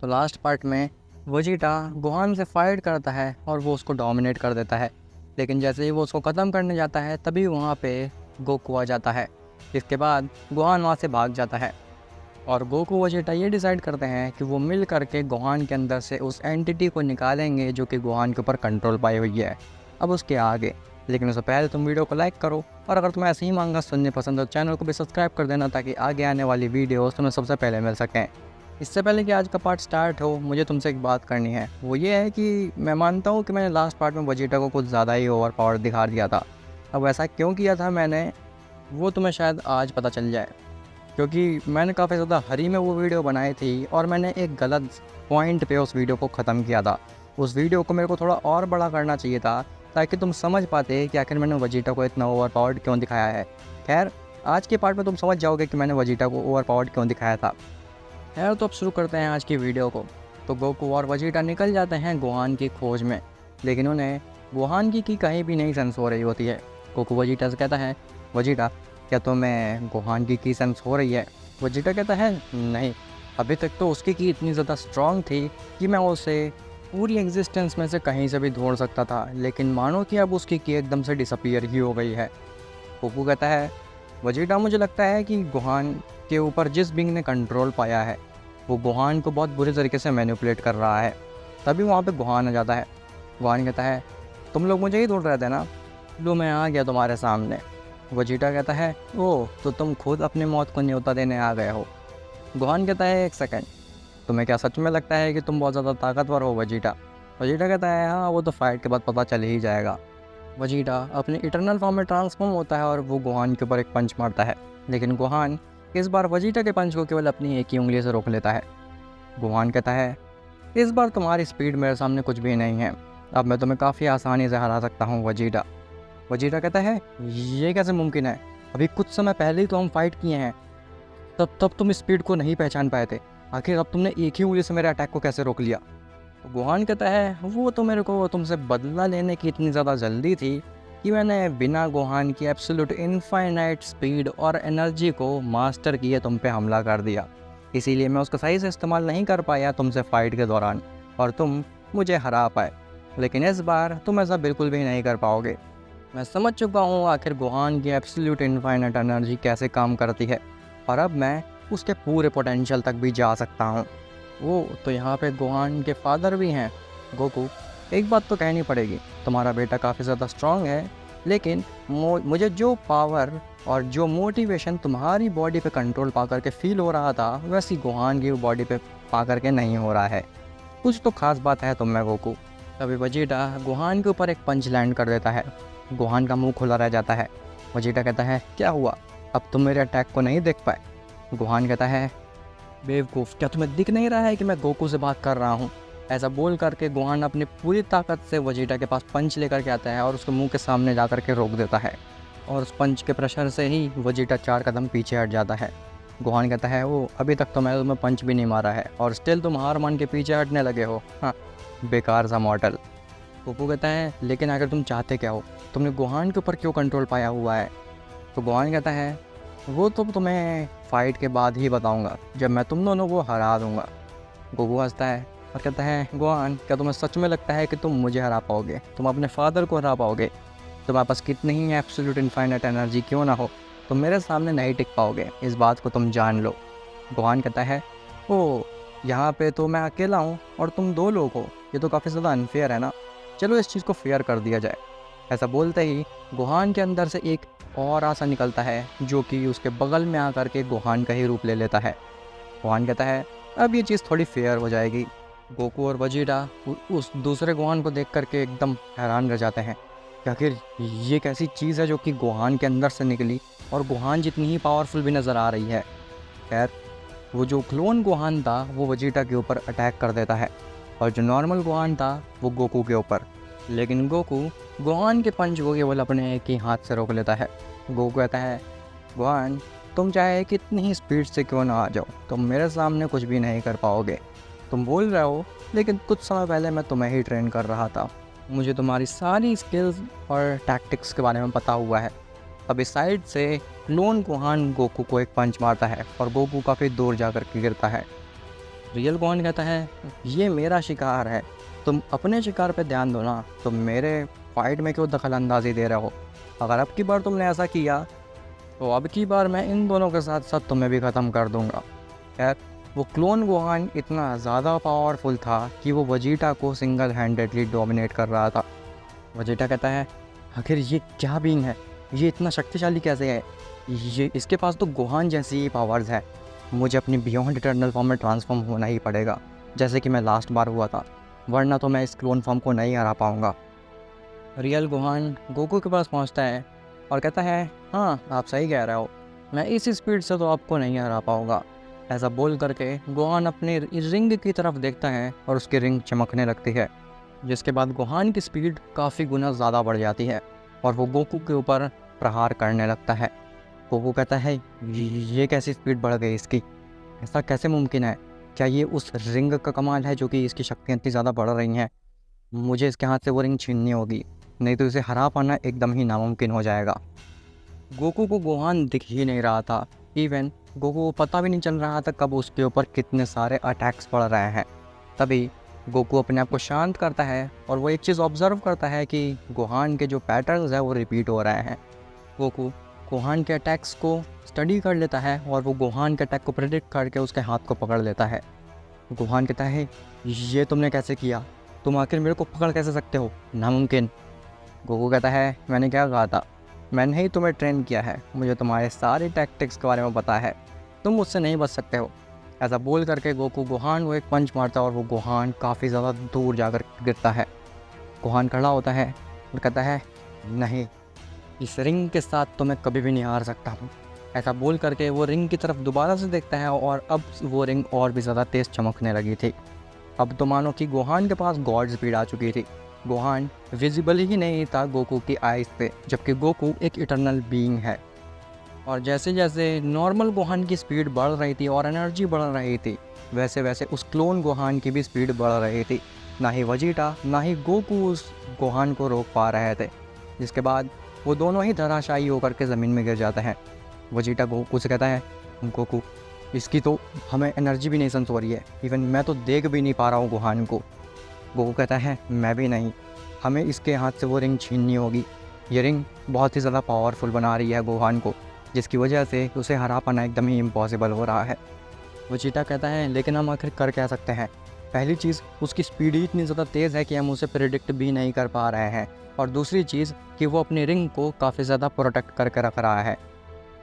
तो last part में Vegeta Gohan से फाइट करता है और वो उसको डोमिनेट कर देता है, लेकिन जैसे ही वो उसको ख़त्म करने जाता है तभी वहाँ पे गोकू आ जाता है। इसके बाद गोहान वहाँ से भाग जाता है और गोकू वेजिटा ये डिसाइड करते हैं कि वो मिल करके गोहान के अंदर से उस एंटिटी को निकालेंगे जो कि गोहान के ऊपर कंट्रोल पाई हुई है। अब उसके आगे, लेकिन उससे पहले तुम वीडियो को लाइक करो, और अगर तुम्हें ऐसे ही मांगा सुनने पसंद हो चैनल को भी सब्सक्राइब कर देना ताकि आगे आने वाली वीडियोस तुम्हें सबसे पहले मिल सकें। इससे पहले कि आज का पार्ट स्टार्ट हो, मुझे तुमसे एक बात करनी है। वो ये है कि मैं मानता हूँ कि मैंने लास्ट पार्ट में वेजिटा को कुछ ज़्यादा ही ओवर पावर दिखा दिया था। अब ऐसा क्यों किया था मैंने, वो तुम्हें शायद आज पता चल जाए, क्योंकि मैंने काफ़ी ज़्यादा हरी में वो वीडियो बनाई थी और मैंने एक गलत पॉइंट पे उस वीडियो को ख़त्म किया था। उस वीडियो को मेरे को थोड़ा और बड़ा करना चाहिए था ताकि तुम समझ पाते कि आखिर मैंने वेजिटा को इतना ओवर पावर्ड क्यों दिखाया है। खैर, आज के पार्ट में तुम समझ जाओगे कि मैंने वेजिटा को ओवर पावर्ड क्यों दिखाया था। खैर, तो अब शुरू करते हैं आज की वीडियो को। तो गोकू और वेजिटा निकल जाते हैं गोहान की खोज में, लेकिन उन्हें गोहान की कहीं भी नहीं सेंस हो रही होती है। गोकू वेजिटा से कहता है, वेजिटा क्या तुम्हें गोहान की सेंस हो रही है? वेजिटा कहता है, नहीं, अभी तक तो उसकी की इतनी ज़्यादा स्ट्रॉन्ग थी कि मैं उसे पूरी एग्जिस्टेंस में से कहीं से भी ढूंढ सकता था, लेकिन मानो कि अब उसकी की एकदम से डिसअपीयर ही हो गई है। गोकू कहता है, वेजिटा मुझे लगता है कि गोहान के ऊपर जिस बिंग ने कंट्रोल पाया है वो गोहान को बहुत बुरे तरीके से मैनिपुलेट कर रहा है। तभी वहाँ पे गोहान आ जाता है। गोहान कहता है, तुम लोग मुझे ही ढूंढ रहे थे ना, लो मैं आ गया तुम्हारे सामने। वेजिटा कहता है, ओह, तो तुम खुद अपनी मौत को न्योता देने आ गए हो। गोहान कहता है, एक सेकंड, तुम्हें क्या सच में लगता है कि तुम बहुत ज़्यादा ताकतवर हो वेजिटा? वेजिटा कहता है, हाँ, वो तो फाइट के बाद पता चल ही जाएगा। वेजिटा अपने इटरनल फॉर्म में ट्रांसफॉर्म होता है और वो गोहान के ऊपर एक पंच मारता है, लेकिन गोहान इस बार वेजिटा के पंच को केवल अपनी एक ही उंगली से रोक लेता है। गोहान कहता है, इस बार तुम्हारी स्पीड मेरे सामने कुछ भी नहीं है, अब मैं तुम्हें काफ़ी आसानी से हरा सकता हूँ वेजिटा। वेजिटा कहता है, ये कैसे मुमकिन है? अभी कुछ समय पहले ही तो हम फाइट किए हैं, तब तुम स्पीड को नहीं पहचान पाए थे, आखिर अब तुमने एक ही उंगली से मेरे अटैक को कैसे रोक लिया? तो गोहान कहता है, वो तो मेरे को तुमसे बदला लेने की इतनी ज़्यादा जल्दी थी कि मैंने बिना गोहान की एब्सोल्यूट इनफाइनाइट स्पीड और एनर्जी को मास्टर किए तुम पे हमला कर दिया, इसीलिए मैं उसका सही से इस्तेमाल नहीं कर पाया तुमसे फाइट के दौरान, और तुम मुझे हरा पाए। लेकिन इस बार तुम ऐसा बिल्कुल भी नहीं कर पाओगे। मैं समझ चुका हूँ आखिर गोहान की एब्सोल्यूट इनफाइनाइट एनर्जी कैसे काम करती है, और अब मैं उसके पूरे पोटेंशियल तक भी जा सकता हूँ। वो तो यहाँ पे गोहान के फादर भी हैं। गोकू, एक बात तो कहनी पड़ेगी, तुम्हारा बेटा काफ़ी ज़्यादा स्ट्रांग है, लेकिन मुझे जो पावर और जो मोटिवेशन तुम्हारी बॉडी पे कंट्रोल पा करके फील हो रहा था, वैसी गोहान की बॉडी पे पा करके नहीं हो रहा है। कुछ तो खास बात है तुम में गोकू। तभी वेजिटा गोहान के ऊपर एक पंच लैंड कर देता है। गोहान का मुंह खुला रह जाता है। वेजिटा कहता है, क्या हुआ, अब तुम मेरे अटैक को नहीं देख पाए? गोहान कहता है, बेवकूफ़, क्या तुम्हें दिख नहीं रहा है कि मैं गोकू से बात कर रहा हूँ? ऐसा बोल करके गोहान अपनी पूरी ताकत से वेजिटा के पास पंच लेकर के आता है और उसके मुंह के सामने जा कर के रोक देता है, और उस पंच के प्रेशर से ही वेजिटा 4 कदम पीछे हट जाता है। गोहान कहता है, वो अभी तक तो मैं तुम्हें पंच भी नहीं मारा है और स्टिल तुम हार मान के पीछे हटने लगे हो, हाँ, बेकार सा मॉडल। गोकू कहता है, लेकिन अगर तुम चाहते क्या हो, तुमने गोहान के ऊपर क्यों कंट्रोल पाया हुआ है? तो गोहान कहता है, वो तो तुम्हें फ़ाइट के बाद ही बताऊंगा, जब मैं तुम दोनों को हरा दूंगा। गोकू हंसता है और कहता है, गोहान, क्या तुम्हें सच में लगता है कि तुम मुझे हरा पाओगे? तुम अपने फादर को हरा पाओगे? तुम्हारे पास कितनी ही एब्सोल्यूट इनफाइनाइट एनर्जी क्यों ना हो, तुम मेरे सामने नहीं टिक पाओगे, इस बात को तुम जान लो। गोहान कहता है, ओ, यहाँ पे तो मैं अकेला हूँ और तुम 2 लोग हो, ये तो काफ़ी ज़्यादा अनफेयर है ना, चलो इस चीज़ को फेयर कर दिया जाए। ऐसा बोलते ही गोहान के अंदर से एक और आसा निकलता है जो कि उसके बगल में आकर के गोहान का ही रूप ले लेता है। गोहान कहता है, अब ये चीज़ थोड़ी फेयर हो जाएगी। गोकू और वेजिटा उस दूसरे गोहान को देख करके एकदम हैरान रह जाते हैं कि आखिर ये कैसी चीज़ है जो कि गोहान के अंदर से निकली और गोहान जितनी ही पावरफुल भी नज़र आ रही है। खैर, वो जो क्लोन गोहान था वो वेजिटा के ऊपर अटैक कर देता है, और जो नॉर्मल गोहान था वो गोकू के ऊपर, लेकिन गोकू गोहान के पंच को केवल अपने एक ही हाथ से रोक लेता है। गोकू कहता है, गोहान, तुम चाहे कितनी ही स्पीड से क्यों ना आ जाओ, तुम मेरे सामने कुछ भी नहीं कर पाओगे। तुम बोल रहे हो, लेकिन कुछ समय पहले मैं तुम्हें ही ट्रेन कर रहा था, मुझे तुम्हारी सारी स्किल्स और टैक्टिक्स के बारे में पता हुआ है। अब इस साइड से क्लोन गोहान गोकू को एक पंच मारता है और गोकू काफ़ी दूर जा कर के गिरता है। रियल गोहान कहता है ये मेरा शिकार है, तुम अपने शिकार पे ध्यान दो ना, तुम मेरे फाइट में क्यों दखल अंदाजी दे रहे हो। अगर अब की बार तुमने ऐसा किया तो अब की बार मैं इन दोनों के साथ साथ तुम्हें भी ख़त्म कर दूंगा। खैर वो क्लोन गोहान इतना ज़्यादा पावरफुल था कि वो वजीटा को सिंगल हैंडेडली डोमिनेट कर रहा था। वजीटा कहता है आखिर ये क्या बीइंग है, ये इतना शक्तिशाली कैसे है, ये इसके पास तो गोहान जैसी ही पावर्स है। मुझे अपनी बियॉन्ड इटर्नल फॉर्म में ट्रांसफॉर्म होना ही पड़ेगा, जैसे कि मैं लास्ट बार हुआ था, वरना तो मैं इस क्लोन फॉर्म को नहीं हरा पाऊँगा। रियल गोहान गोकू के पास पहुँचता है और कहता है हाँ आप सही कह रहे हो, मैं इस स्पीड से तो आपको नहीं हरा पाऊँगा। ऐसा बोल करके गोहान अपने रिंग की तरफ देखता है और उसकी रिंग चमकने लगती है, जिसके बाद गोहान की स्पीड काफ़ी गुना ज़्यादा बढ़ जाती है और वो गोकू के ऊपर प्रहार करने लगता है। गोकू कहता है ये कैसी स्पीड बढ़ गई इसकी, ऐसा कैसे मुमकिन है, क्या ये उस रिंग का कमाल है जो कि इसकी शक्तियाँ इतनी ज़्यादा बढ़ रही हैं। मुझे इसके हाथ से वो रिंग छीननी होगी, नहीं तो इसे हरा पाना एकदम ही नामुमकिन हो जाएगा। गोकू को गोहान दिख ही नहीं रहा था, इवन गोकू को पता भी नहीं चल रहा था कब उसके ऊपर कितने सारे अटैक्स पड़ रहे हैं। तभी गोकू अपने आप को शांत करता है और वो एक चीज़ ऑब्ज़र्व करता है कि गोहान के जो पैटर्न्स हैं वो रिपीट हो रहे हैं। गोकू गोहान के अटैक्स को स्टडी कर लेता है और वो गोहान के अटैक को प्रेडिक्ट करके उसके हाथ को पकड़ लेता है। गोहान कहता है ये तुमने कैसे किया, तुम आखिर मेरे को पकड़ कैसे सकते हो, नामुमकिन। गोकू कहता है मैंने क्या कहा था, मैंने ही तुम्हें ट्रेन किया है, मुझे तुम्हारे सारे टैक्टिक्स के बारे में पता है, तुम मुझसे नहीं बच सकते हो। ऐसा बोल करके गोकू गोहान को एक पंच मारता है और वो गोहान काफ़ी ज़्यादा दूर जाकर गिरता है। गोहान खड़ा होता है और कहता है नहीं, इस रिंग के साथ तो मैं कभी भी नहीं हार सकता हूँ। ऐसा बोल करके वो रिंग की तरफ दोबारा से देखता है और अब वो रिंग और भी ज़्यादा तेज़ चमकने लगी थी। अब तो मानो कि गोहान के पास गॉड स्पीड आ चुकी थी। गोहान विजिबल ही नहीं था गोकू की आइज़ पे, जबकि गोकू एक इटर्नल बीइंग है। और जैसे जैसे नॉर्मल गोहान की स्पीड बढ़ रही थी और एनर्जी बढ़ रही थी, वैसे वैसे उस क्लोन गोहान की भी स्पीड बढ़ रही थी। ना ही वजीटा ना ही गोकू उस गोहान को रोक पा रहे थे, जिसके बाद वो दोनों ही धराशायी होकर के ज़मीन में गिर जाते हैं। वजीटा गोकू से कहता है गोकू इसकी तो हमें एनर्जी भी नहीं सेंस हो रही है, इवन मैं तो देख भी नहीं पा रहा हूँ गोहान को। गोकू कहता है मैं भी नहीं, हमें इसके हाथ से वो रिंग छीननी होगी। ये रिंग बहुत ही ज़्यादा पावरफुल बना रही है गोहान को, जिसकी वजह से उसे हरा पाना एकदम ही इम्पॉसिबल हो रहा है। वजीटा कहता है लेकिन हम आखिर कर क्या सकते हैं। पहली चीज़ उसकी स्पीड ही इतनी ज़्यादा तेज़ है कि हम उसे प्रेडिक्ट भी नहीं कर पा रहे हैं, और दूसरी चीज़ कि वो अपनी रिंग को काफ़ी ज़्यादा प्रोटेक्ट करके रख रहा है।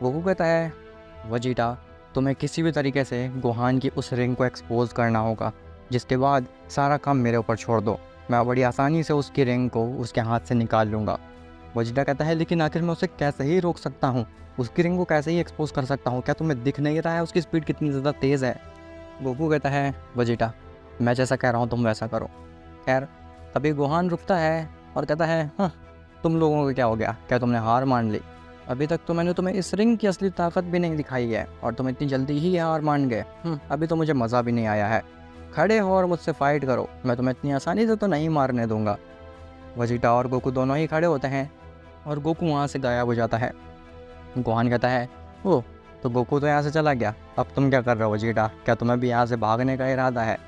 गोकू कहता है वजीटा तुम्हें किसी भी तरीके से गोहान की उस रिंग को एक्सपोज करना होगा, जिसके बाद सारा काम मेरे ऊपर छोड़ दो, मैं बड़ी आसानी से उसकी रिंग को उसके हाथ से निकाल लूँगा। वजीटा कहता है लेकिन आखिर मैं उसे कैसे ही रोक सकता हूँ, उसकी रिंग को कैसे ही एक्सपोज कर सकता हूँ, क्या तुम्हें दिख नहीं रहा है उसकी स्पीड कितनी ज़्यादा तेज़ है। गोकू कहता है वजीटा मैं जैसा कह रहा हूँ तुम वैसा करो। खैर तभी गोहान रुकता है और कहता है हाँ तुम लोगों को क्या हो गया, क्या तुमने हार मान ली, अभी तक तो मैंने तुम्हें इस रिंग की असली ताकत भी नहीं दिखाई है और तुम इतनी जल्दी ही हार मान गए। अभी तो मुझे मज़ा भी नहीं आया है, खड़े हो और मुझसे फाइट करो, मैं तुम्हें इतनी आसानी से तो नहीं मारने दूंगा। वजीटा और गोकू दोनों ही खड़े होते हैं और गोकू वहाँ से गायब हो जाता है। गोहान कहता है ओ तो गोकू तो यहाँ से चला गया, अब तुम क्या कर रहे हो वजीटा, क्या तुम्हें भी यहाँ से भागने का इरादा है।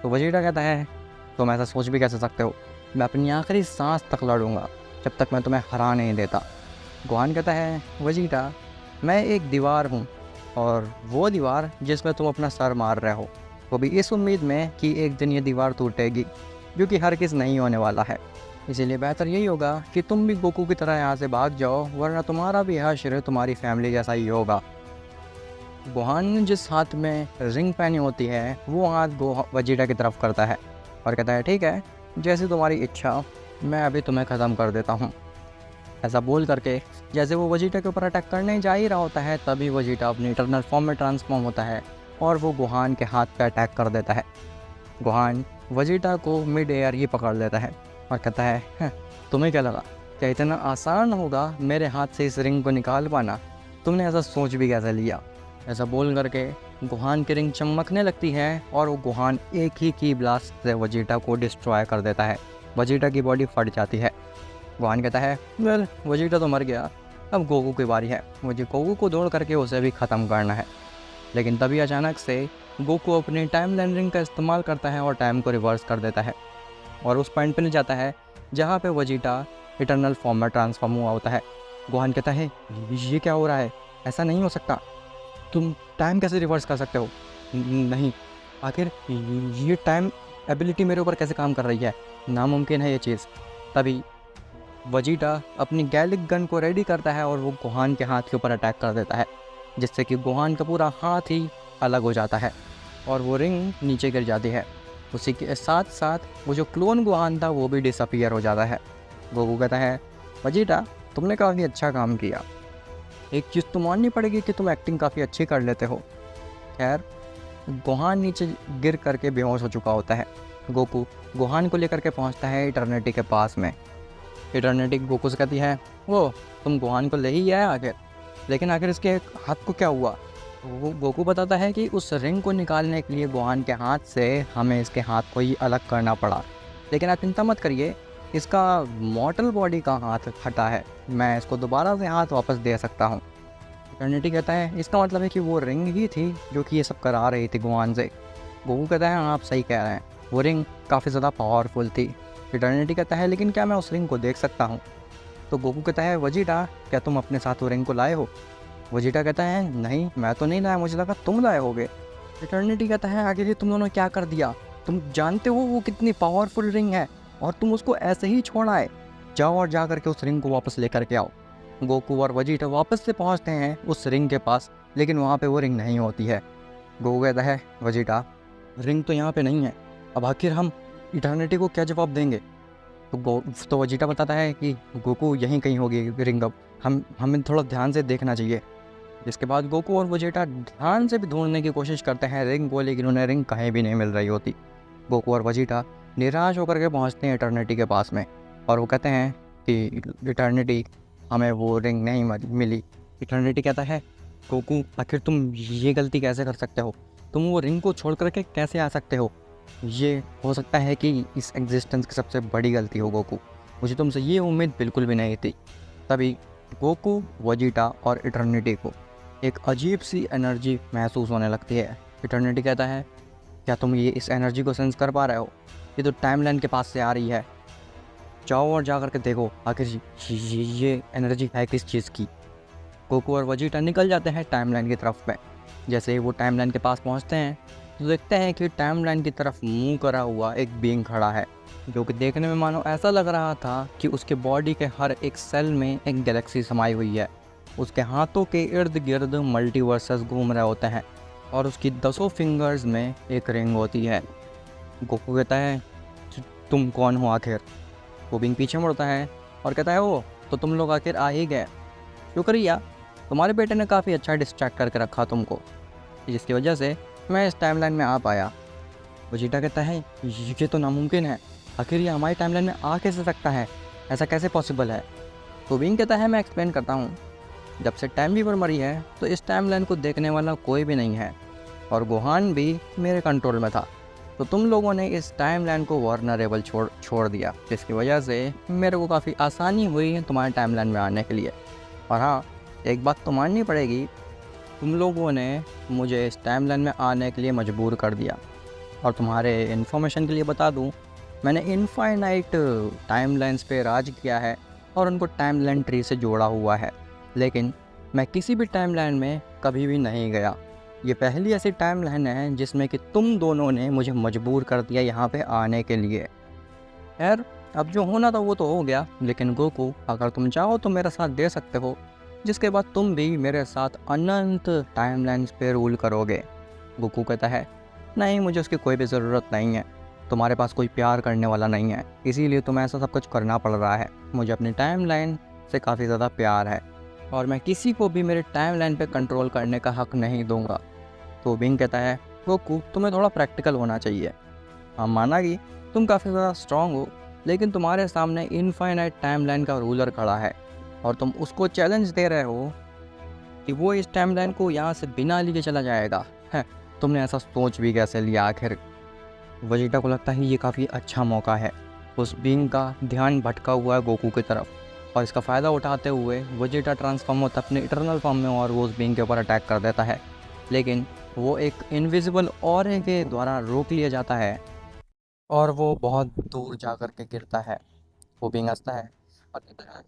तो वजीटा कहता है तुम ऐसा सोच भी कैसे सकते हो, मैं अपनी आखिरी सांस तक लड़ूंगा जब तक मैं तुम्हें हरा नहीं देता। गोहान कहता है वजीटा मैं एक दीवार हूँ, और वो दीवार जिसमें तुम अपना सर मार रहे हो, वो भी इस उम्मीद में कि एक दिन ये दीवार टूटेगी, जो कि हर किस नहीं होने वाला है। इसीलिए बेहतर यही होगा कि तुम भी गोकू की तरह यहाँ से भाग जाओ, वरना तुम्हारा भी हश्र तुम्हारी फैमिली जैसा ही होगा। गोहान ने जिस हाथ में रिंग पहनी होती है वो हाथ वजीटा की तरफ करता है और कहता है ठीक है जैसे तुम्हारी इच्छा, मैं अभी तुम्हें ख़त्म कर देता हूँ। ऐसा बोल करके जैसे वो वजीटा के ऊपर अटैक करने जा ही रहा होता है, तभी वजीटा अपनी इटर्नल फॉर्म में ट्रांसफॉर्म होता है और वो गोहान के हाथ पे अटैक कर देता है। गोहान वजीटा को मिड एयर ही पकड़ लेता है और कहता है तुम्हें क्या लगा, क्या इतना आसान होगा मेरे हाथ से इस रिंग को निकाल पाना, तुमने ऐसा सोच भी कैसे लिया। ऐसा बोल करके गोहान की रिंग चमकने लगती है और वो गोहान एक ही की ब्लास्ट से वजीटा को डिस्ट्रॉय कर देता है। वजीटा की बॉडी फट जाती है। गोहान कहता है वेल वजीटा तो मर गया, अब गोकू की बारी है, मुझे गोकू को दौड़ करके उसे भी ख़त्म करना है। लेकिन तभी अचानक से गोकू अपनी टाइम लाइन रिंग का इस्तेमाल करता है और टाइम को रिवर्स कर देता है और उस पॉइंट पे ले जाता है जहाँ पे वजीटा इटर्नल फॉर्म में ट्रांसफॉर्म हुआ होता है। गोहान कहता है ये क्या हो रहा है, ऐसा नहीं हो सकता, तुम टाइम कैसे रिवर्स कर सकते हो? नहीं, आखिर ये टाइम एबिलिटी मेरे ऊपर कैसे काम कर रही है, नामुमकिन है ये चीज़। तभी वजीटा अपनी गैलिक गन को रेडी करता है और वो गोहान के हाथ के ऊपर अटैक कर देता है, जिससे कि गोहान का पूरा हाथ ही अलग हो जाता है और वो रिंग नीचे गिर जाती है। उसी के साथ साथ वो जो क्लोन गोहान था वो भी डिसअपीयर हो जाता है। गोकू कहता है वजीटा तुमने काफ़ी अच्छा काम किया, एक चीज़ तो माननी पड़ेगी कि तुम एक्टिंग काफ़ी अच्छी कर लेते हो। खैर गोहान नीचे गिर करके बेहोश हो चुका होता है। गोकू गोहान को लेकर के पहुंचता है इटर्निटी के पास में। इटर्निटी गोकू से कहती है वो तुम गोहान को ले ही आया आखिर, लेकिन आखिर इसके हाथ को क्या हुआ? वो गोकू बताता है कि उस रिंग को निकालने के लिए गोहान के हाथ से हमें इसके हाथ को ही अलग करना पड़ा, लेकिन आप चिंता मत करिए, इसका मॉर्टल बॉडी का हाथ हटा है, मैं इसको दोबारा से हाथ वापस दे सकता हूँ। इटर्निटी कहता है इसका मतलब है कि वो रिंग ही थी जो कि ये सब करा रही थी गोहान से। गोकू कहता है हाँ आप सही कह रहे हैं, वो रिंग काफ़ी ज़्यादा पावरफुल थी। इटर्निटी कहता है लेकिन क्या मैं उस रिंग को देख सकता हूँ? तो गोकू कहता है वजीटा क्या तुम अपने साथ वो रिंग को लाए हो? वजीटा कहता है नहीं मैं तो नहीं लाया, मुझे लगा तुम लाए होगे। इटर्निटी कहता है आखिर ये तुम दोनों क्या कर दिया, तुम जानते हो वो कितनी पावरफुल रिंग है और तुम उसको ऐसे ही छोड़ा है, जाओ और जा करके उस रिंग को वापस लेकर के आओ। गोकू और वजीटा वापस से पहुंचते हैं उस रिंग के पास, लेकिन वहाँ पे वो रिंग नहीं होती है। गोकू कहता है वजीटा रिंग तो यहाँ पे नहीं है, अब आखिर हम इटर्निटी को क्या जवाब देंगे? तो वजीटा बताता है कि गोकू यहीं कहीं होगी रिंग, अब हमें थोड़ा ध्यान से देखना चाहिए। जिसके बाद गोकू और वजीटा ध्यान से भी ढूंढने की कोशिश करते हैं रिंग को, लेकिन उन्हें रिंग कहीं भी नहीं मिल रही होती। गोकू और वजीटा निराश होकर के पहुंचते हैं इटर्निटी के पास में और वो कहते हैं कि इटर्निटी हमें वो रिंग नहीं मिली। इटर्निटी कहता है गोकू आखिर तुम ये गलती कैसे कर सकते हो, तुम वो रिंग को छोड़ करके कैसे आ सकते हो? ये हो सकता है कि इस एग्जिस्टेंस की सबसे बड़ी गलती हो गोकू, मुझे तुमसे ये उम्मीद बिल्कुल भी नहीं थी। तभी गोकू वजीटा और इटर्निटी को एक अजीब सी एनर्जी महसूस होने लगती है। इटर्निटी कहता है क्या तुम ये इस एनर्जी को सेंस कर पा रहे हो? ये तो टाइमलाइन के पास से आ रही है, जाओ और जा करके देखो आखिर ये एनर्जी है किस चीज़ की। गोकू और वजीटा निकल जाते हैं टाइमलाइन की तरफ में। जैसे ही वो टाइमलाइन के पास पहुंचते हैं तो देखते हैं कि टाइमलाइन की तरफ मुंह करा हुआ एक बीइंग खड़ा है, जो कि देखने में मानो ऐसा लग रहा था कि उसके बॉडी के हर एक सेल में एक गैलेक्सी समाई हुई है। उसके हाथों के इर्द गिर्द मल्टीवर्सेस घूम रहे होते हैं और उसकी 10 फिंगर्स में एक रिंग होती है। गोकू कहता है तुम कौन हो आखिर? वो बीइंग पीछे मुड़ता है और कहता है ओ तो तुम लोग आखिर आ ही गए, शुक्रिया, तुम्हारे बेटे ने काफ़ी अच्छा डिस्ट्रैक्ट करके रखा तुमको, जिसकी वजह से मैं इस टाइमलाइन में आ पाया। वजीटा कहता है ये तो नामुमकिन है, आखिर ये हमारी टाइमलाइन में आ कैसे सकता है, ऐसा कैसे पॉसिबल है? तो बीइंग कहता है मैं एक्सप्लेन करता हूँ, जब से टाइम वीवर मरी है तो इस टाइमलाइन को देखने वाला कोई भी नहीं है और गोहान भी मेरे कंट्रोल में था, तो तुम लोगों ने इस टाइमलाइन को वल्नरेबल छोड़ दिया, जिसकी वजह से मेरे को काफ़ी आसानी हुई तुम्हारे टाइमलाइन में आने के लिए। और हाँ एक बात तो माननी पड़ेगी, तुम लोगों ने मुझे इस टाइमलाइन में आने के लिए मजबूर कर दिया। और तुम्हारे इन्फॉर्मेशन के लिए बता दूं, मैंने इनफाइनाइट टाइमलाइंस पे राज किया है और उनको टाइमलाइन ट्री से जोड़ा हुआ है, लेकिन मैं किसी भी टाइमलाइन में कभी भी नहीं गया। ये पहली ऐसी टाइमलाइन है जिसमें कि तुम दोनों ने मुझे मजबूर कर दिया यहाँ पे आने के लिए। खैर अब जो होना था वो तो हो गया, लेकिन गोकू अगर तुम चाहो तो मेरा साथ दे सकते हो, जिसके बाद तुम भी मेरे साथ अनंत टाइमलाइंस पे रूल करोगे। गोकू कहता है नहीं मुझे उसकी कोई भी ज़रूरत नहीं है, तुम्हारे पास कोई प्यार करने वाला नहीं है, इसीलिए तुम्हें ऐसा सब कुछ करना पड़ रहा है। मुझे अपनी टाइमलाइन से काफ़ी ज़्यादा प्यार है और मैं किसी को भी मेरे टाइमलाइन पे कंट्रोल करने का हक नहीं दूंगा। तो बीइंग कहता है गोकू तुम्हें थोड़ा प्रैक्टिकल होना चाहिए, हम माना कि तुम काफ़ी ज़्यादा स्ट्रांग हो, लेकिन तुम्हारे सामने इनफाइनाइट टाइमलाइन का रूलर खड़ा है और तुम उसको चैलेंज दे रहे हो कि वो इस टाइमलाइन को यहाँ से बिना लिए चला जाएगा। है तुमने ऐसा सोच भी कैसे लिया आखिर? वजीटा को लगता है ये काफ़ी अच्छा मौका है। उस बीइंग का ध्यान भटका हुआ है गोकू की तरफ और इसका फ़ायदा उठाते हुए वजीटा ट्रांसफॉर्म होता है अपने इटर्नल फॉर्म में और वो उस बीइंग के ऊपर अटैक कर देता है। लेकिन वो एक इनविजिबल ऑरे के द्वारा रोक लिया जाता है और वो बहुत दूर जा कर के गिरता है। वो भी हंसता है और कहता है,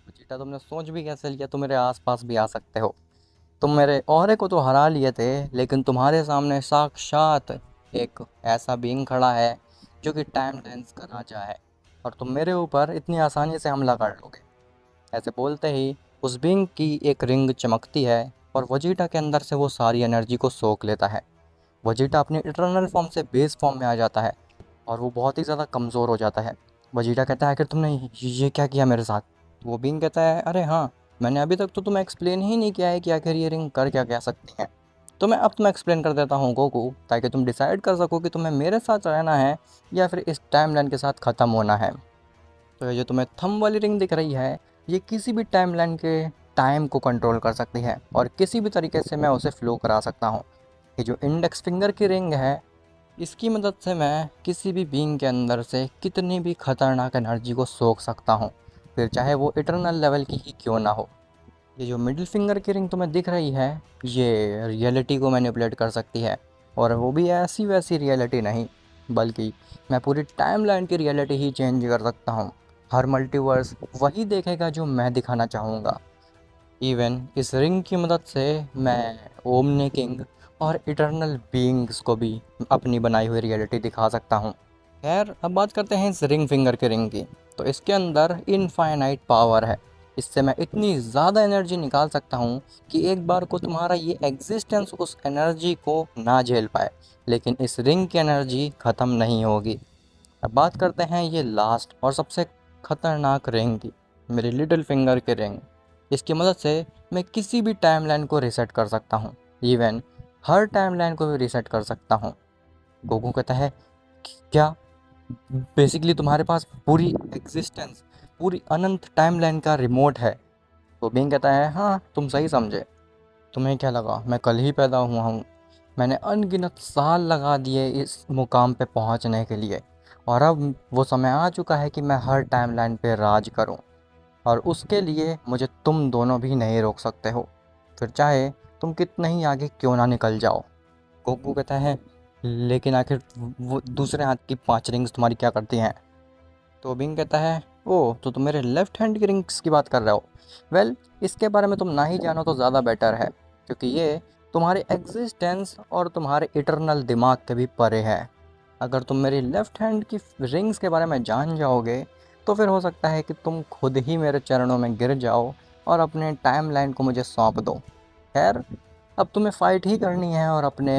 "वेजिटा, तुमने सोच भी कैसे लिया, तुम मेरे आसपास भी आ सकते हो। तुम मेरे ऑरे को तो हरा लिए थे, लेकिन तुम्हारे सामने साक्षात एक ऐसा बीइंग खड़ा है जो कि टाइम लेंस का राजा है, और तुम मेरे ऊपर इतनी आसानी से हमला कर लोगे।" ऐसे बोलते ही उस बीइंग की एक रिंग चमकती है और वजीटा के अंदर से वो सारी एनर्जी को सोख लेता है। वजीटा अपनी इटर्नल फॉर्म से बेस फॉर्म में आ जाता है और वो बहुत ही ज़्यादा कमज़ोर हो जाता है। वजीटा कहता है, आखिर तुमने ये क्या किया मेरे साथ? वो बीइंग कहता है, अरे हाँ, मैंने अभी तक तो तुम्हें एक्सप्लेन ही नहीं किया है कि आखिर ये रिंग कर क्या क्या सकती है। तो मैं अब तुम्हें एक्सप्लेन कर देता हूँ गोकू, ताकि तुम डिसाइड कर सको कि तुम्हें मेरे साथ रहना है या फिर इस टाइमलाइन के साथ ख़त्म होना है। तो ये जो तुम्हें थंब वाली रिंग दिख रही है, ये किसी भी टाइमलाइन के टाइम को कंट्रोल कर सकती है और किसी भी तरीके से मैं उसे फ्लो करा सकता हूँ। ये जो इंडेक्स फिंगर की रिंग है, इसकी मदद से मैं किसी भी बीइंग के अंदर से कितनी भी खतरनाक एनर्जी को सोख सकता हूँ, फिर चाहे वो इटरनल लेवल की ही क्यों ना हो। ये जो मिडिल फिंगर की रिंग तुम्हें दिख रही है, ये रियलिटी को मैनिपुलेट कर सकती है, और वो भी ऐसी वैसी रियलिटी नहीं, बल्कि मैं पूरी टाइमलाइन की रियलिटी ही चेंज कर सकता हूँ। हर मल्टीवर्स वही देखेगा जो मैं दिखाना चाहूँगा। इवन इस रिंग की मदद से मैं ओमनी किंग और इटर्नल बीइंग्स को भी अपनी बनाई हुई रियलिटी दिखा सकता हूँ। खैर, अब बात करते हैं इस रिंग फिंगर के रिंग की। तो इसके अंदर इनफाइनाइट पावर है। इससे मैं इतनी ज़्यादा एनर्जी निकाल सकता हूँ कि एक बार को तुम्हारा ये एग्जिस्टेंस उस एनर्जी को ना झेल पाए, लेकिन इस रिंग की एनर्जी ख़त्म नहीं होगी। अब बात करते हैं ये लास्ट और सबसे खतरनाक रिंग की, मेरी लिटिल फिंगर की रिंग। इसकी मदद से मैं किसी भी टाइमलाइन को रीसेट कर सकता हूँ, इवन हर टाइमलाइन को भी रीसेट कर सकता हूँ। गोकू कहता है, क्या बेसिकली तुम्हारे पास पूरी एग्जिस्टेंस, पूरी अनंत टाइमलाइन का रिमोट है? तो बिंग कहता है, हाँ, तुम सही समझे। तुम्हें क्या लगा मैं कल ही पैदा हुआ हूँ? मैंने अनगिनत साल लगा दिए इस मुकाम पे पहुँचने के लिए, और अब वो समय आ चुका है कि मैं हर टाइमलाइन पे राज करूँ, और उसके लिए मुझे तुम दोनों भी नहीं रोक सकते हो, फिर चाहे तुम कितने ही आगे क्यों ना निकल जाओ। गोकू कहता है, लेकिन आखिर वो दूसरे हाथ की 5 रिंग्स तुम्हारी क्या करती हैं? तो बिंग कहता है, ओह, तो तुम मेरे लेफ्ट हैंड की रिंग्स की बात कर रहे हो। वेल, इसके बारे में तुम ना ही जानो तो ज़्यादा बेटर है, क्योंकि ये तुम्हारे एग्जिस्टेंस और तुम्हारे इटरनल दिमाग के भी परे है। अगर तुम मेरी लेफ्ट हैंड की रिंग्स के बारे में जान जाओगे, तो फिर हो सकता है कि तुम खुद ही मेरे चरणों में गिर जाओ और अपने टाइमलाइन को मुझे सौंप दो। खैर, अब तुम्हें फ़ाइट ही करनी है और अपने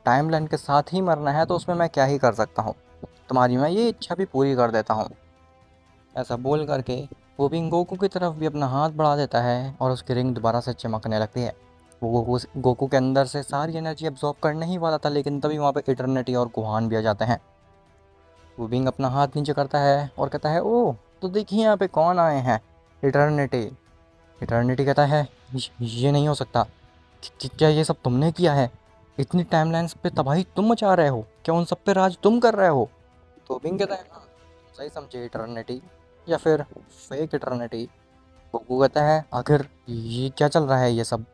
टाइमलाइन के साथ ही मरना है, तो उसमें मैं क्या ही कर सकता हूँ। तुम्हारी मैं ये इच्छा भी पूरी कर देता हूँ। ऐसा बोल करके वो भी गोकू की तरफ भी अपना हाथ बढ़ा देता है और उसकी रिंग दोबारा से चमकने लगती है। वो गोकू के अंदर से सारी एनर्जी एब्जॉर्ब करने ही वाला था, लेकिन तभी वहाँ पे इटर्निटी और गुहान भी आ जाते हैं। वो बिंग अपना हाथ नीचे करता है और कहता है, ओह, तो देखिए यहाँ पे कौन आए हैं। इटर्निटी। इटर्निटी कहता है, ये नहीं हो सकता। क्या ये सब तुमने किया है? इतनी टाइमलाइंस पे तबाही तुम मचा रहे हो? क्या उन सब पे राज तुम कर रहे हो? तो बिंग कहता है, हाँ, सही समझे इटर्निटी, या फिर फेक इटर्निटी। गोकू कहता है, आखिर ये क्या चल रहा है ये सब,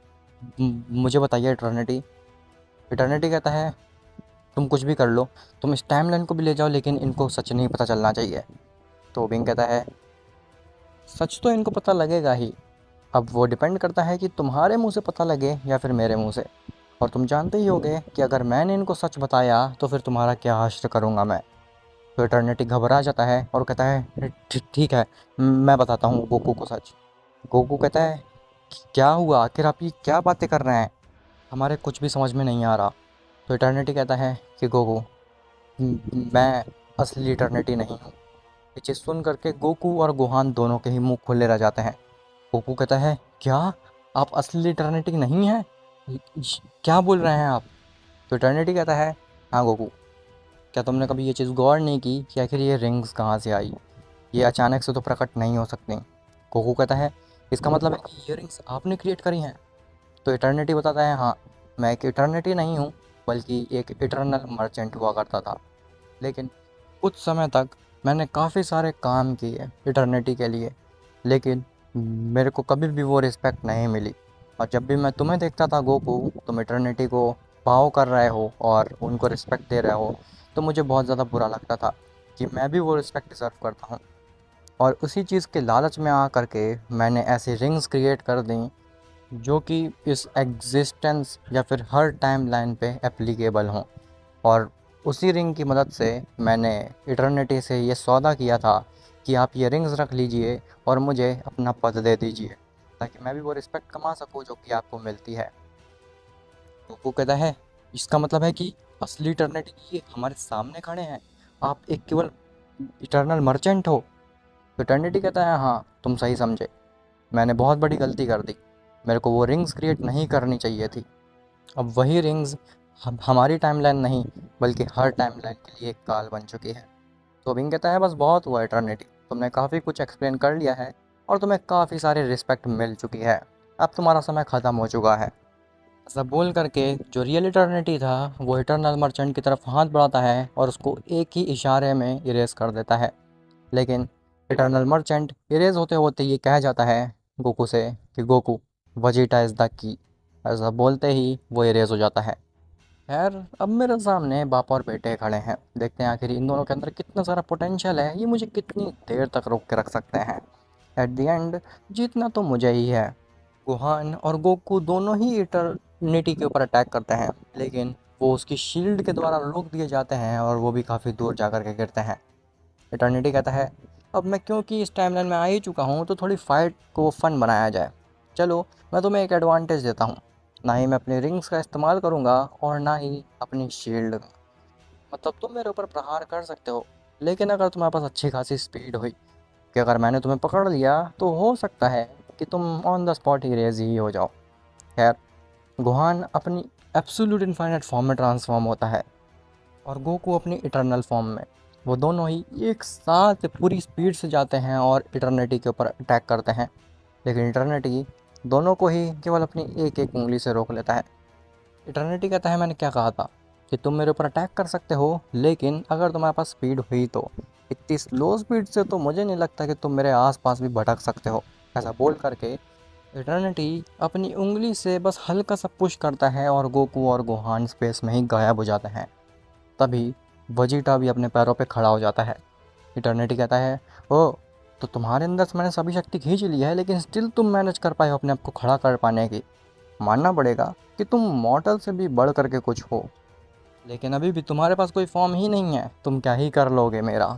मुझे बताइए इटर्निटी। इटर्निटी कहता है, तुम कुछ भी कर लो, तुम इस टाइमलाइन को भी ले जाओ, लेकिन इनको सच नहीं पता चलना चाहिए। तो बिंग कहता है, सच तो इनको पता लगेगा ही। अब वो डिपेंड करता है कि तुम्हारे मुंह से पता लगे या फिर मेरे मुंह से, और तुम जानते ही होगे कि अगर मैंने इनको सच बताया तो फिर तुम्हारा क्या हश्र करूँगा मैं। तो इटर्निटी घबरा जाता है और कहता है, ठीक है, मैं बताता हूँ गोकू को सच। गोकू कहता है, क्या हुआ, आखिर आप ये क्या बातें कर रहे हैं, हमारे कुछ भी समझ में नहीं आ रहा। तो इटर्निटी कहता है कि गोकू, मैं असली इटर्निटी नहीं हूँ। ये चीज़ सुन करके गोकू और गोहान दोनों के ही मुंह खुले रह जाते हैं। गोकू कहता है, क्या आप असली इटर्निटी नहीं हैं? क्या बोल रहे हैं आप? तो इटर्निटी कहता है, हाँ गोकू, क्या तुमने कभी ये चीज़ गौर नहीं की कि आखिर ये रिंग्स कहाँ से आई? ये अचानक से तो प्रकट नहीं हो सकती। गोकू कहता है, इसका मतलब है कि ये रिंग्स आपने क्रिएट करी हैं? तो इटर्निटी बताता है, हाँ, मैं एक इटर्निटी नहीं हूँ, बल्कि एक इटर्नल मर्चेंट हुआ करता था, लेकिन कुछ समय तक मैंने काफ़ी सारे काम किए इटर्निटी के लिए, लेकिन मेरे को कभी भी वो रिस्पेक्ट नहीं मिली। और जब भी मैं तुम्हें देखता था गोकू, तुम इटर्निटी को भाव कर रहे हो और उनको रिस्पेक्ट दे रहे हो, तो मुझे बहुत ज़्यादा बुरा लगता था कि मैं भी वो रिस्पेक्ट डिज़र्व करता हूँ। और उसी चीज़ के लालच में आ कर के मैंने ऐसी रिंग्स क्रिएट कर दी जो कि इस एग्जिस्टेंस या फिर हर टाइम लाइन पे एप्लीकेबल हों। और उसी रिंग की मदद से मैंने इटर्निटी से ये सौदा किया था कि आप ये रिंग्स रख लीजिए और मुझे अपना पद दे दीजिए, ताकि मैं भी वो रिस्पेक्ट कमा सकूँ जो कि आपको मिलती है। तो वो कहता है, इसका मतलब है कि असली इटर्निटी ये हमारे सामने खड़े हैं, आप एक केवल इटर्नल मर्चेंट हो। तो इटर्निटी कहता है, हाँ तुम सही समझे, मैंने बहुत बड़ी गलती कर दी, मेरे को वो रिंग्स क्रिएट नहीं करनी चाहिए थी। अब वही रिंग्स हमारी टाइमलाइन नहीं बल्कि हर टाइमलाइन के लिए एक काल बन चुकी है। तो विंग कहता है, बस बहुत हुआ इटर्निटी, तुमने काफ़ी कुछ एक्सप्लेन कर लिया है और तुम्हें काफ़ी सारी रिस्पेक्ट मिल चुकी है, अब तुम्हारा समय ख़त्म हो चुका है। ऐसा बोल करके जो रियल इटर्निटी था वो इटर्नल मर्चेंट की तरफ हाथ बढ़ाता है और उसको एक ही इशारे में इरेज कर देता है। लेकिन इटर्नल मर्चेंट इरेज होते होते ये कह जाता है गोकू से कि Goku, Vegeta is the key. ऐसा बोलते ही वो इरेज हो जाता है। खैर, अब मेरे सामने बाप और बेटे खड़े हैं, देखते हैं आखिर इन दोनों के अंदर कितना सारा पोटेंशियल है, ये मुझे कितनी देर तक रोक के रख सकते हैं। एट द एंड जीतना तो मुझे ही है। गोहान और गोकू दोनों ही इटर्निटी के ऊपर अटैक करते हैं, लेकिन वो उसकी शील्ड के द्वारा रोक दिए जाते हैं और वो भी काफ़ी दूर जा कर के गिरते हैं। इटर्निटी कहता है, अब मैं क्योंकि इस टाइमलाइन में आ ही चुका हूँ तो थोड़ी फाइट को फ़न बनाया जाए। चलो, मैं तुम्हें एक एडवांटेज देता हूँ, ना ही मैं अपनी रिंग्स का इस्तेमाल करूँगा और ना ही अपनी शील्ड का। मतलब तुम मेरे ऊपर प्रहार कर सकते हो, लेकिन अगर तुम्हारे पास अच्छी खासी स्पीड हुई कि अगर मैंने तुम्हें पकड़ लिया तो हो सकता है कि तुम ऑन द स्पॉट ही रेज ही हो जाओ। खैर, गोहान अपनी एब्सोल्यूट इनफाइनाइट फॉर्म में ट्रांसफॉर्म होता है और गोकू अपनी इटर्नल फॉर्म में। वो दोनों ही एक साथ पूरी स्पीड से जाते हैं और इटर्निटी के ऊपर अटैक करते हैं, लेकिन इटर्निटी दोनों को ही केवल अपनी एक एक उंगली से रोक लेता है। इटर्निटी कहता है, मैंने क्या कहा था कि तुम मेरे ऊपर अटैक कर सकते हो, लेकिन अगर तुम्हारे पास स्पीड हुई तो इतनी स्लो स्पीड से तो मुझे नहीं लगता कि तुम मेरे आसपास भी भटक सकते हो। ऐसा बोल करके इटर्निटी अपनी उंगली से बस हल्का सा पुश करता है और गोकू और गोहान स्पेस में ही गायब हो जाते हैं। तभी वजीटा भी अपने पैरों पे खड़ा हो जाता है। इटर्निटी कहता है, ओ, तो तुम्हारे अंदर से मैंने सभी शक्ति खींच ली है, लेकिन स्टिल तुम मैनेज कर पाए हो अपने आप को खड़ा कर पाने की। मानना पड़ेगा कि तुम मॉर्टल से भी बढ़ करके कुछ हो, लेकिन अभी भी तुम्हारे पास कोई फॉर्म ही नहीं है, तुम क्या ही कर लोगे मेरा।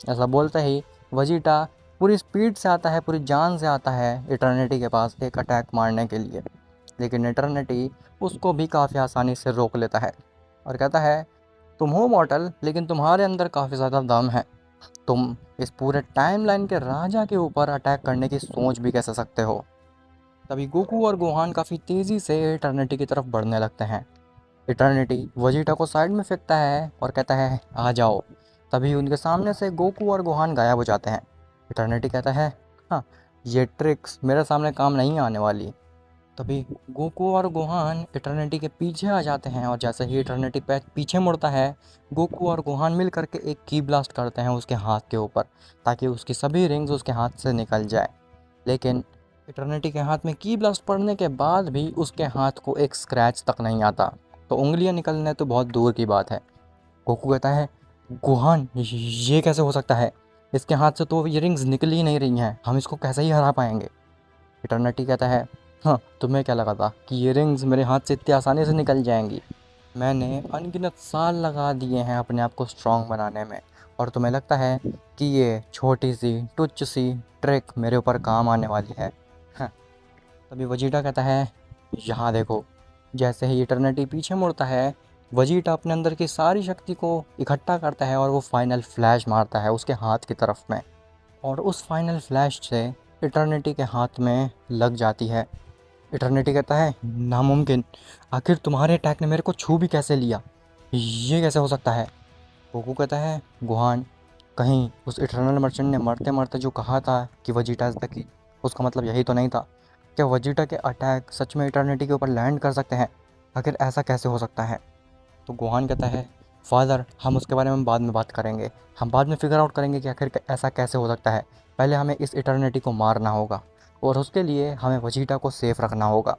ऐसा बोलते ही वजीटा पूरी स्पीड से आता है, पूरी जान से आता है इटर्निटी के पास एक अटैक मारने के लिए, लेकिन इटर्निटी उसको भी काफ़ी आसानी से रोक लेता है और कहता है, तुम हो मॉर्टल, लेकिन तुम्हारे अंदर काफ़ी ज़्यादा दम है, तुम इस पूरे टाइमलाइन के राजा के ऊपर अटैक करने की सोच भी कैसे सकते हो। तभी गोकू और गोहान काफ़ी तेज़ी से इटर्निटी की तरफ बढ़ने लगते हैं। इटर्निटी वजीटा को साइड में फेंकता है और कहता है, आ जाओ। तभी उनके सामने से गोकू और गोहान गायब हो जाते हैं। इटर्निटी कहता है, हाँ, ये ट्रिक्स मेरे सामने काम नहीं आने वाली। तभी गोकू और गोहान इटर्निटी के पीछे आ जाते हैं और जैसे ही इटर्निटी पीछे मुड़ता है, गोकू और गोहान मिल करके एक की ब्लास्ट करते हैं उसके हाथ के ऊपर, ताकि उसकी सभी रिंग्स उसके हाथ से निकल जाए। लेकिन इटर्निटी के हाथ में की ब्लास्ट पड़ने के बाद भी उसके हाथ को एक स्क्रैच तक नहीं आता, तो उंगलियां निकलने तो बहुत दूर की बात है। गोकू कहता है, गोहान, ये कैसे हो सकता है, इसके हाथ से तो ये रिंग्स निकल ही नहीं रही हैं, हम इसको कैसे ही हरा पाएंगे। इटर्निटी कहता है, हाँ, तुम्हें क्या लगा था कि ये रिंग्स मेरे हाथ से इतनी आसानी से निकल जाएंगी। मैंने अनगिनत साल लगा दिए हैं अपने आप को स्ट्रॉन्ग बनाने में, और तुम्हें लगता है कि ये छोटी सी टुच्च सी ट्रिक मेरे ऊपर काम आने वाली है। हाँ। तभी वजीटा कहता है, यहाँ देखो। जैसे ही इटर्निटी पीछे मुड़ता है, वजीटा अपने अंदर की सारी शक्ति को इकट्ठा करता है और वो फाइनल फ्लैश मारता है उसके हाथ की तरफ में, और उस फाइनल फ्लैश से इटर्निटी के हाथ में लग जाती है। इटर्निटी कहता है, नामुमकिन, आखिर तुम्हारे अटैक ने मेरे को छू भी कैसे लिया, ये कैसे हो सकता है। गोकू कहता है, गुहान, कहीं उस इटर्नल मर्चेंट ने मरते मरते जो कहा था कि वजीटा इज़ द की, उसका मतलब यही तो नहीं था। क्या वजीटा के अटैक सच में इटर्निटी के ऊपर लैंड कर सकते हैं, आखिर ऐसा कैसे हो सकता है। तो गोहान कहता है, फादर, हम उसके बारे में बाद में बात करेंगे, हम बाद में फिगर आउट करेंगे कि आखिर ऐसा कैसे हो सकता है। पहले हमें इस इटर्निटी को मारना होगा और उसके लिए हमें वजीटा को सेफ रखना होगा।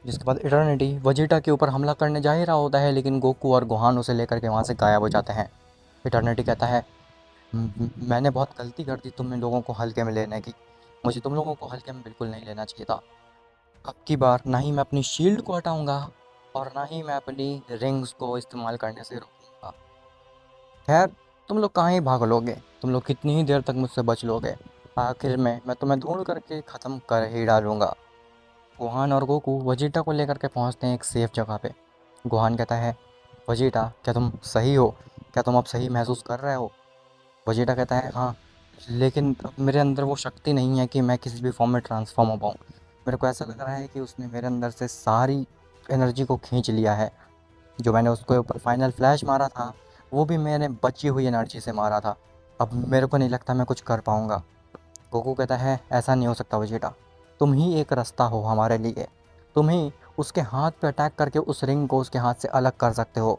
जिसके बाद इटर्निटी वेजिटा के ऊपर हमला करने जा ही रहा होता है, लेकिन गोकू और गोहान उसे लेकर के वहाँ से गायब हो जाते हैं। इटर्निटी कहता है, मैंने बहुत गलती कर दी तुम लोगों को हल्के में लेने की। मुझे तुम लोगों को हल्के में बिल्कुल नहीं लेना चाहिए था। अब की बार ना ही मैं अपनी शील्ड को हटाऊंगा और ना ही मैं अपनी रिंग्स को इस्तेमाल करने से रोकूंगा। खैर, तुम लोग कहाँ ही भाग लोगे, तुम लोग कितनी ही देर तक मुझसे बच लोगे। आखिर में मैं तुम्हें ढूंढ करके ख़त्म कर ही डालूंगा। गोहान और गोकू वजीटा को लेकर के पहुंचते हैं एक सेफ जगह पे। गोहान कहता है, वजीटा क्या तुम सही हो, क्या तुम अब सही महसूस कर रहे हो? वजीटा कहता है, हाँ, लेकिन अब मेरे अंदर वो शक्ति नहीं है कि मैं किसी भी फॉर्म में ट्रांसफॉर्म हो पाऊँ। मेरे को ऐसा लग रहा है कि उसने मेरे अंदर से सारी एनर्जी को खींच लिया है। जो मैंने उसके ऊपर फाइनल फ्लैश मारा था, वो भी मैंने बची हुई एनर्जी से मारा था। अब मेरे को नहीं लगता मैं कुछ कर पाऊँगा। गोकू कहता है, ऐसा नहीं हो सकता वेजिटा, तुम ही एक रास्ता हो हमारे लिए। तुम ही उसके हाथ पे अटैक करके उस रिंग को उसके हाथ से अलग कर सकते हो।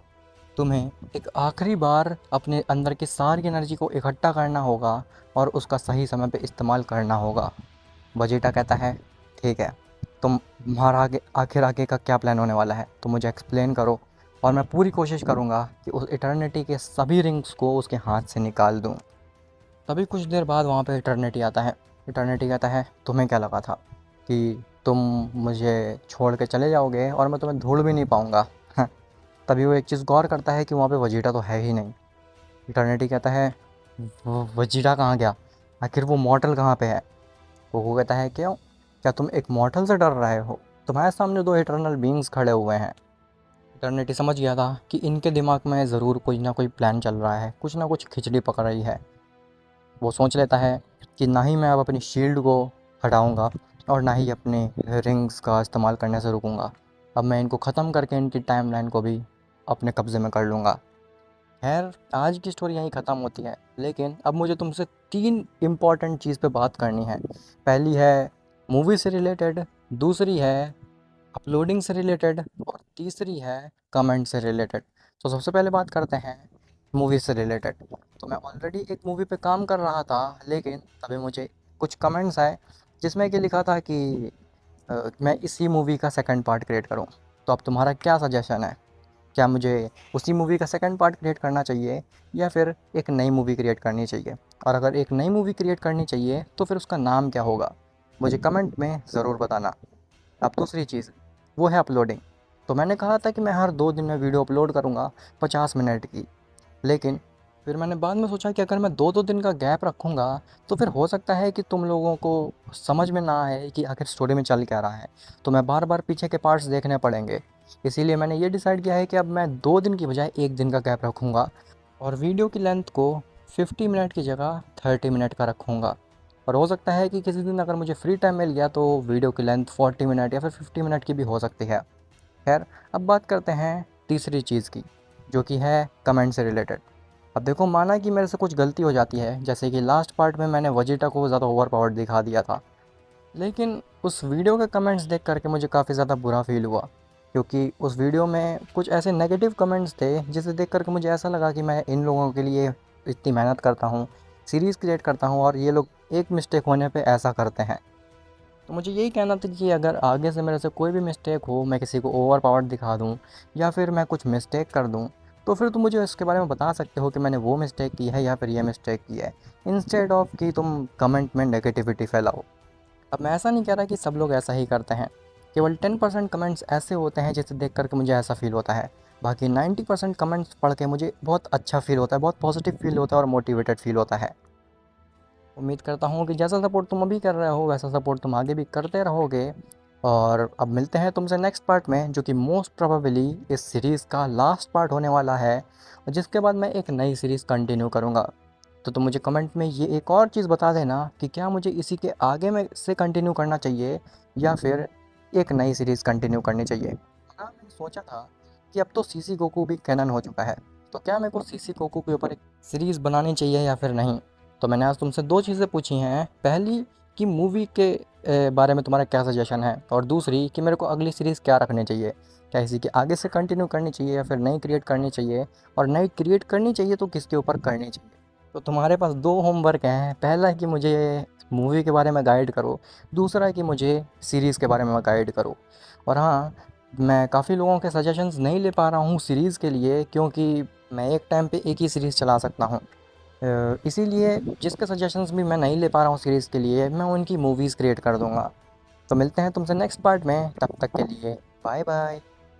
तुम्हें एक आखिरी बार अपने अंदर की सारी एनर्जी को इकट्ठा करना होगा और उसका सही समय पे इस्तेमाल करना होगा। वेजिटा कहता है, ठीक है, तुम्हारा आगे का क्या प्लान होने वाला है, तुम मुझे एक्सप्लेन करो और मैं पूरी कोशिश करूँगा कि उस इटर्निटी के सभी रिंग्स को उसके हाथ से निकाल दूँ। तभी कुछ देर बाद वहाँ पे इटर्निटी आता है। इटर्निटी कहता है, तुम्हें क्या लगा था कि तुम मुझे छोड़ के चले जाओगे और मैं तुम्हें ढूंढ भी नहीं पाऊँगा? तभी वो एक चीज़ गौर करता है कि वहाँ पे वजीटा तो है ही नहीं। इटर्निटी कहता है, वजीटा कहाँ गया, आखिर वो मॉर्टल कहाँ पे है? वो कहता है, क्यों, क्या तुम एक मॉर्टल से डर रहे हो? तुम्हारे सामने दो इटर्नल बींग्स खड़े हुए हैं। इटर्निटी समझ गया था कि इनके दिमाग में ज़रूर कोई ना कोई प्लान चल रहा है, कुछ ना कुछ खिचड़ी पक रही है। वो सोच लेता है कि ना ही मैं अब अपनी शील्ड को हटाऊंगा और ना ही अपने रिंग्स का इस्तेमाल करने से रुकूंगा। अब मैं इनको ख़त्म करके इनकी टाइमलाइन को भी अपने कब्ज़े में कर लूँगा। खैर, आज की स्टोरी यहीं ख़त्म होती है, लेकिन अब मुझे तुमसे 3 इम्पॉर्टेंट चीज़ पे बात करनी है। पहली है मूवी से रिलेटेड, दूसरी है अपलोडिंग से रिलेटेड और तीसरी है कमेंट से रिलेटेड। तो सबसे पहले बात करते हैं मूवी से रिलेटेड। तो मैं ऑलरेडी एक मूवी पे काम कर रहा था, लेकिन तभी मुझे कुछ कमेंट्स आए जिसमें कि लिखा था कि मैं इसी मूवी का सेकंड पार्ट क्रिएट करूं। तो अब तुम्हारा क्या सजेशन है? क्या मुझे उसी मूवी का सेकंड पार्ट क्रिएट करना चाहिए या फिर एक नई मूवी क्रिएट करनी चाहिए? और अगर एक नई मूवी क्रिएट करनी चाहिए तो फिर उसका नाम क्या होगा? मुझे कमेंट में ज़रूर बताना। अब दूसरी चीज़, वो है अपलोडिंग। तो मैंने कहा था कि मैं हर 2 दिन में वीडियो अपलोड करूँगा 50 मिनट की, लेकिन फिर मैंने बाद में सोचा कि अगर मैं 2-2 दिन का गैप रखूँगा तो फिर हो सकता है कि तुम लोगों को समझ में ना आए कि आखिर स्टोरी में चल क्या रहा है। तो मैं बार बार पीछे के पार्ट्स देखने पड़ेंगे। इसीलिए मैंने ये डिसाइड किया है कि अब मैं 2 दिन की बजाय 1 दिन का गैप रखूँगा और वीडियो की लेंथ को 50 मिनट की जगह 30 मिनट का रखूँगा। और हो सकता है कि किसी दिन अगर मुझे फ्री टाइम मिल गया तो वीडियो की लेंथ 40 मिनट या फिर 50 मिनट की भी हो सकती है। खैर, अब बात करते हैं तीसरी चीज़ की, जो कि है कमेंट से रिलेटेड। अब देखो, माना कि मेरे से कुछ गलती हो जाती है, जैसे कि लास्ट पार्ट में मैंने वेजिटा को ज़्यादा ओवर पावर्ड दिखा दिया था, लेकिन उस वीडियो के कमेंट्स देख करके मुझे काफ़ी ज़्यादा बुरा फील हुआ, क्योंकि उस वीडियो में कुछ ऐसे नेगेटिव कमेंट्स थे जिसे देख करके मुझे ऐसा लगा कि मैं इन लोगों के लिए इतनी मेहनत करता हूँ, सीरीज़ क्रिएट करता हूँ और ये लोग एक मिस्टेक होने पे ऐसा करते हैं। तो मुझे यही कहना था कि अगर आगे से मेरे से कोई भी मिस्टेक हो, मैं किसी को ओवर पावर्ड दिखा दूँ या फिर मैं कुछ मिस्टेक कर दूँ, तो फिर तुम मुझे इसके बारे में बता सकते हो कि मैंने वो मिस्टेक की है या फिर ये मिस्टेक की है, इंस्टेड ऑफ कि तुम कमेंट में नेगेटिविटी फैलाओ। अब मैं ऐसा नहीं कह रहा कि सब लोग ऐसा ही करते हैं, केवल 10% कमेंट्स ऐसे होते हैं जिसे देख करके मुझे ऐसा फ़ील होता है। बाकी 90% कमेंट्स पढ़ के मुझे बहुत अच्छा फ़ील होता है, बहुत पॉजिटिव फ़ील होता है और मोटिवेटेड फ़ील होता है। उम्मीद करता हूँ कि जैसा सपोर्ट तुम अभी कर रहे हो वैसा सपोर्ट तुम आगे भी करते रहोगे। और अब मिलते हैं तुमसे नेक्स्ट पार्ट में, जो कि मोस्ट प्रोबेबली इस सीरीज़ का लास्ट पार्ट होने वाला है, और जिसके बाद मैं एक नई सीरीज़ कंटिन्यू करूँगा। तो तुम मुझे कमेंट में ये एक और चीज़ बता देना कि क्या मुझे इसी के आगे में से कंटिन्यू करना चाहिए या फिर एक नई सीरीज़ कंटिन्यू करनी चाहिए। हाँ, मैंने सोचा था कि अब तो सीसी गोकू भी कैनन हो चुका है, तो क्या मेरे को सीसी गोकू के ऊपर एक सीरीज़ बनानी चाहिए या फिर नहीं। तो मैंने आज तुमसे 2 चीज़ें पूछी हैं, पहली कि मूवी के बारे में तुम्हारा क्या सजेशन है, और दूसरी कि मेरे को अगली सीरीज़ क्या रखनी चाहिए, क्या इसी के आगे से कंटिन्यू करनी चाहिए या फिर नई क्रिएट करनी चाहिए, और नई क्रिएट करनी चाहिए तो किसके ऊपर करनी चाहिए। तो तुम्हारे पास दो होमवर्क हैं। पहला है कि मुझे मूवी के बारे में गाइड करो, दूसरा है कि मुझे सीरीज़ के बारे में गाइड करो। और हाँ, मैं काफ़ी लोगों के सजेशंस नहीं ले पा रहा हूँ सीरीज़ के लिए, क्योंकि मैं एक टाइम पे एक ही सीरीज़ चला सकता हूँ। इसीलिए जिसके सजेशंस भी मैं नहीं ले पा रहा हूँ सीरीज़ के लिए, मैं उनकी मूवीज़ क्रिएट कर दूँगा। तो मिलते हैं तुमसे नेक्स्ट पार्ट में, तब तक के लिए बाय बाय।